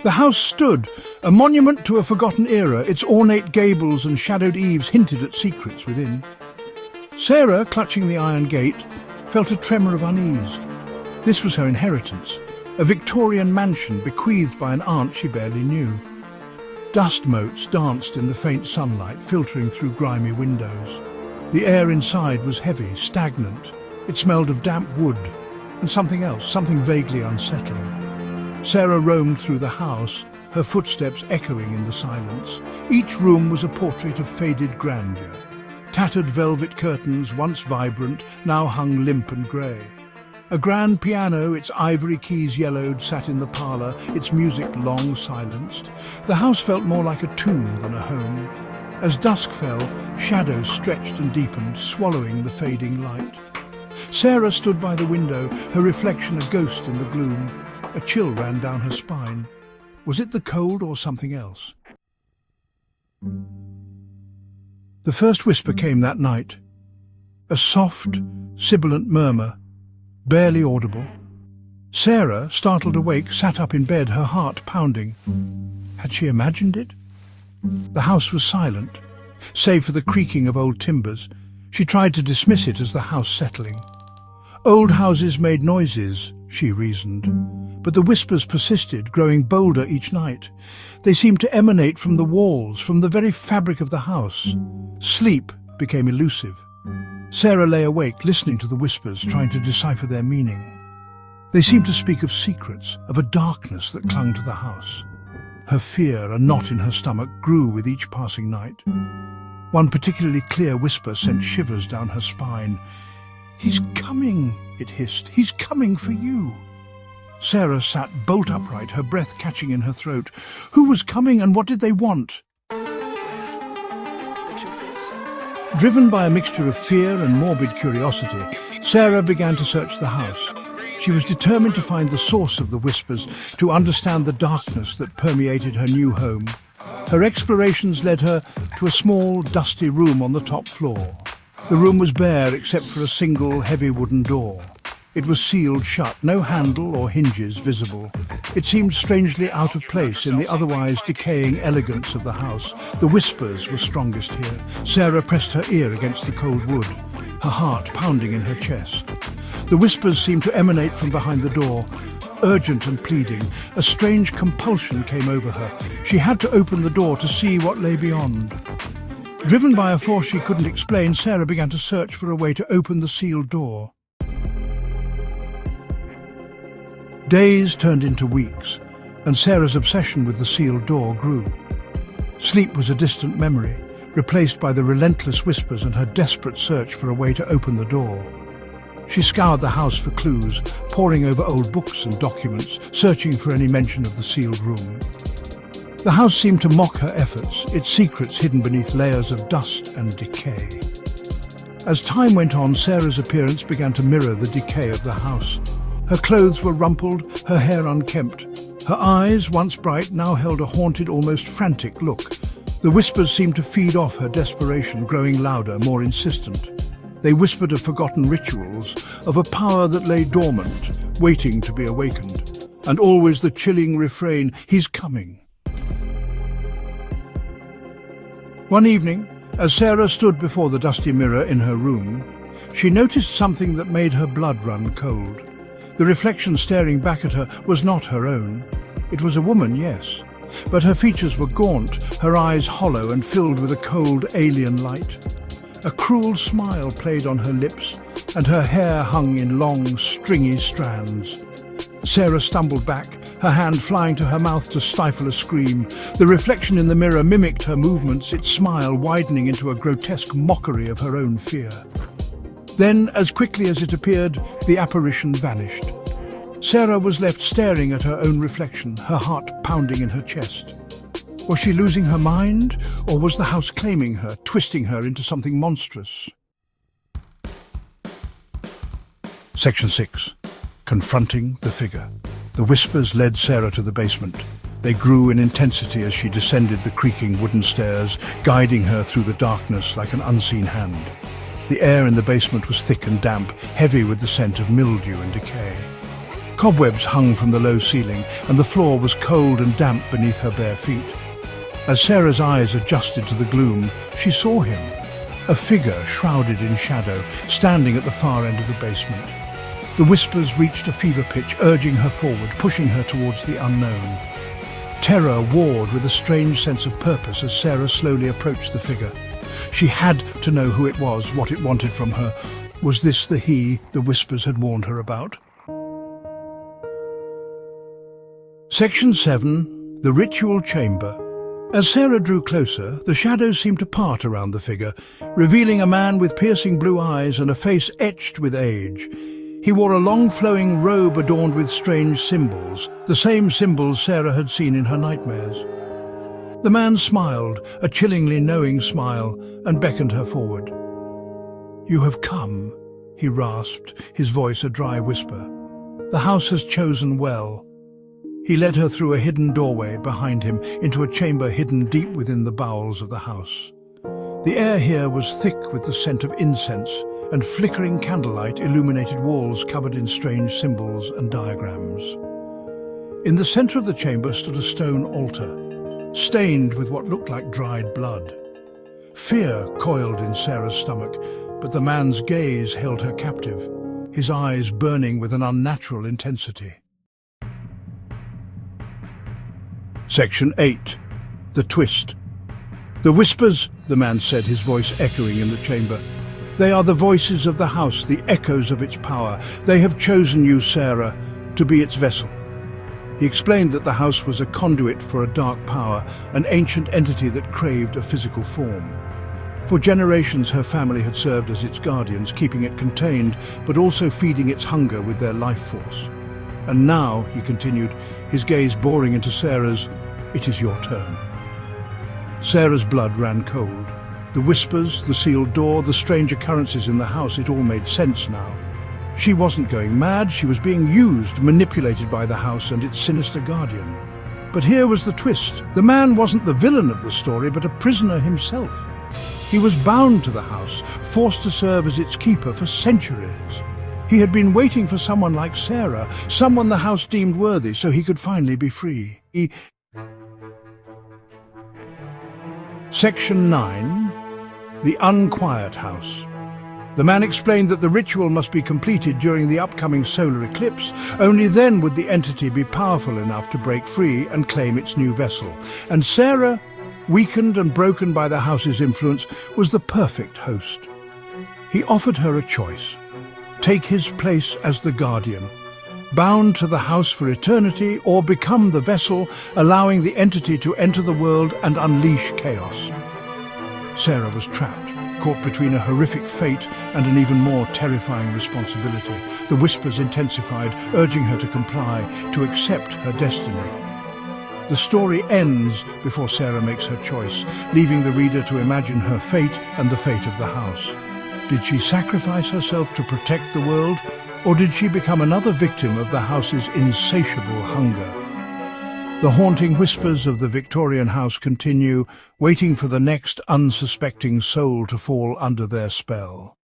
The house stood, a monument to a forgotten era. Its ornate gables and shadowed eaves hinted at secrets within. Sarah, clutching the iron gate, felt a tremor of unease. This was her inheritance, a Victorian mansion bequeathed by an aunt she barely knew. Dust motes danced in the faint sunlight, filtering through grimy windows. The air inside was heavy, stagnant. It smelled of damp wood and something else, something vaguely unsettling. Sarah roamed through the house, her footsteps echoing in the silence. Each room was a portrait of faded grandeur. Tattered velvet curtains, once vibrant, now hung limp and grey. A grand piano, its ivory keys yellowed, sat in the parlour, its music long silenced. The house felt more like a tomb than a home. As dusk fell, shadows stretched and deepened, swallowing the fading light. Sarah stood by the window, her reflection a ghost in the gloom. A chill ran down her spine. Was it the cold or something else? The first whisper came that night. A soft, sibilant murmur, barely audible. Sarah, startled awake, sat up in bed, her heart pounding. Had she imagined it? The house was silent, save for the creaking of old timbers. She tried to dismiss it as the house settling. Old houses made noises, she reasoned, but the whispers persisted, growing bolder each night. They seemed to emanate from the walls, from the very fabric of the house. Sleep became elusive. Sarah lay awake, listening to the whispers, trying to decipher their meaning. They seemed to speak of secrets, of a darkness that clung to the house. Her fear, a knot in her stomach, grew with each passing night. One particularly clear whisper sent shivers down her spine. "He's coming," it hissed. "He's coming for you." Sarah sat bolt upright, her breath catching in her throat. Who was coming and what did they want? Driven by a mixture of fear and morbid curiosity, Sarah began to search the house. She was determined to find the source of the whispers, to understand the darkness that permeated her new home. Her explorations led her to a small, dusty room on the top floor. The room was bare except for a single, heavy wooden door. It was sealed shut, no handle or hinges visible. It seemed strangely out of place in the otherwise decaying elegance of the house. The whispers were strongest here. Sarah pressed her ear against the cold wood, her heart pounding in her chest. The whispers seemed to emanate from behind the door, urgent and pleading. A strange compulsion came over her. She had to open the door to see what lay beyond. Driven by a force she couldn't explain, Sarah began to search for a way to open the sealed door. Days turned into weeks, and Sarah's obsession with the sealed door grew. Sleep was a distant memory, replaced by the relentless whispers and her desperate search for a way to open the door. She scoured the house for clues, poring over old books and documents, searching for any mention of the sealed room. The house seemed to mock her efforts, its secrets hidden beneath layers of dust and decay. As time went on, Sarah's appearance began to mirror the decay of the house. Her clothes were rumpled, her hair unkempt. Her eyes, once bright, now held a haunted, almost frantic look. The whispers seemed to feed off her desperation, growing louder, more insistent. They whispered of forgotten rituals, of a power that lay dormant, waiting to be awakened. And always the chilling refrain, "He's coming." One evening, as Sarah stood before the dusty mirror in her room, she noticed something that made her blood run cold. The reflection staring back at her was not her own. It was a woman, yes, but her features were gaunt, her eyes hollow and filled with a cold, alien light. A cruel smile played on her lips, and her hair hung in long, stringy strands. Sarah stumbled back, her hand flying to her mouth to stifle a scream. The reflection in the mirror mimicked her movements, its smile widening into a grotesque mockery of her own fear. Then, as quickly as it appeared, the apparition vanished. Sarah was left staring at her own reflection, her heart pounding in her chest. Was she losing her mind, or was the house claiming her, twisting her into something monstrous? Section 6. Confronting the figure. The whispers led Sarah to the basement. They grew in intensity as she descended the creaking wooden stairs, guiding her through the darkness like an unseen hand. The air in the basement was thick and damp, heavy with the scent of mildew and decay. Cobwebs hung from the low ceiling, and the floor was cold and damp beneath her bare feet. As Sarah's eyes adjusted to the gloom, she saw him, a figure shrouded in shadow, standing at the far end of the basement. The whispers reached a fever pitch, urging her forward, pushing her towards the unknown. Terror warred with a strange sense of purpose as Sarah slowly approached the figure. She had to know who it was, what it wanted from her. Was this the he the whispers had warned her about? Section 7. The Ritual Chamber. As Sarah drew closer, the shadows seemed to part around the figure, revealing a man with piercing blue eyes and a face etched with age. He wore a long flowing robe adorned with strange symbols, the same symbols Sarah had seen in her nightmares. The man smiled, a chillingly knowing smile, and beckoned her forward. "You have come," he rasped, his voice a dry whisper. "The house has chosen well." He led her through a hidden doorway behind him into a chamber hidden deep within the bowels of the house. The air here was thick with the scent of incense, and flickering candlelight illuminated walls covered in strange symbols and diagrams. In the center of the chamber stood a stone altar, stained with what looked like dried blood. Fear coiled in Sarah's stomach, but the man's gaze held her captive, his eyes burning with an unnatural intensity. Section 8. The Twist. "The whispers," the man said, his voice echoing in the chamber. "They are the voices of the house, the echoes of its power. They have chosen you, Sarah, to be its vessel." He explained that the house was a conduit for a dark power, an ancient entity that craved a physical form. For generations her family had served as its guardians, keeping it contained, but also feeding its hunger with their life force. "And now," he continued, his gaze boring into Sarah's, "it is your turn." Sarah's blood ran cold. The whispers, the sealed door, the strange occurrences in the house, it all made sense now. She wasn't going mad, she was being used, manipulated by the house and its sinister guardian. But here was the twist. The man wasn't the villain of the story, but a prisoner himself. He was bound to the house, forced to serve as its keeper for centuries. He had been waiting for someone like Sarah, someone the house deemed worthy, so he could finally be free. Section 9. The Unquiet House. The man explained that the ritual must be completed during the upcoming solar eclipse. Only then would the entity be powerful enough to break free and claim its new vessel. And Sarah, weakened and broken by the house's influence, was the perfect host. He offered her a choice: take his place as the guardian, bound to the house for eternity, or become the vessel, allowing the entity to enter the world and unleash chaos. Sarah was trapped, caught between a horrific fate and an even more terrifying responsibility. The whispers intensified, urging her to comply, to accept her destiny. The story ends before Sarah makes her choice, leaving the reader to imagine her fate and the fate of the house. Did she sacrifice herself to protect the world, or did she become another victim of the house's insatiable hunger? The haunting whispers of the Victorian house continue, waiting for the next unsuspecting soul to fall under their spell.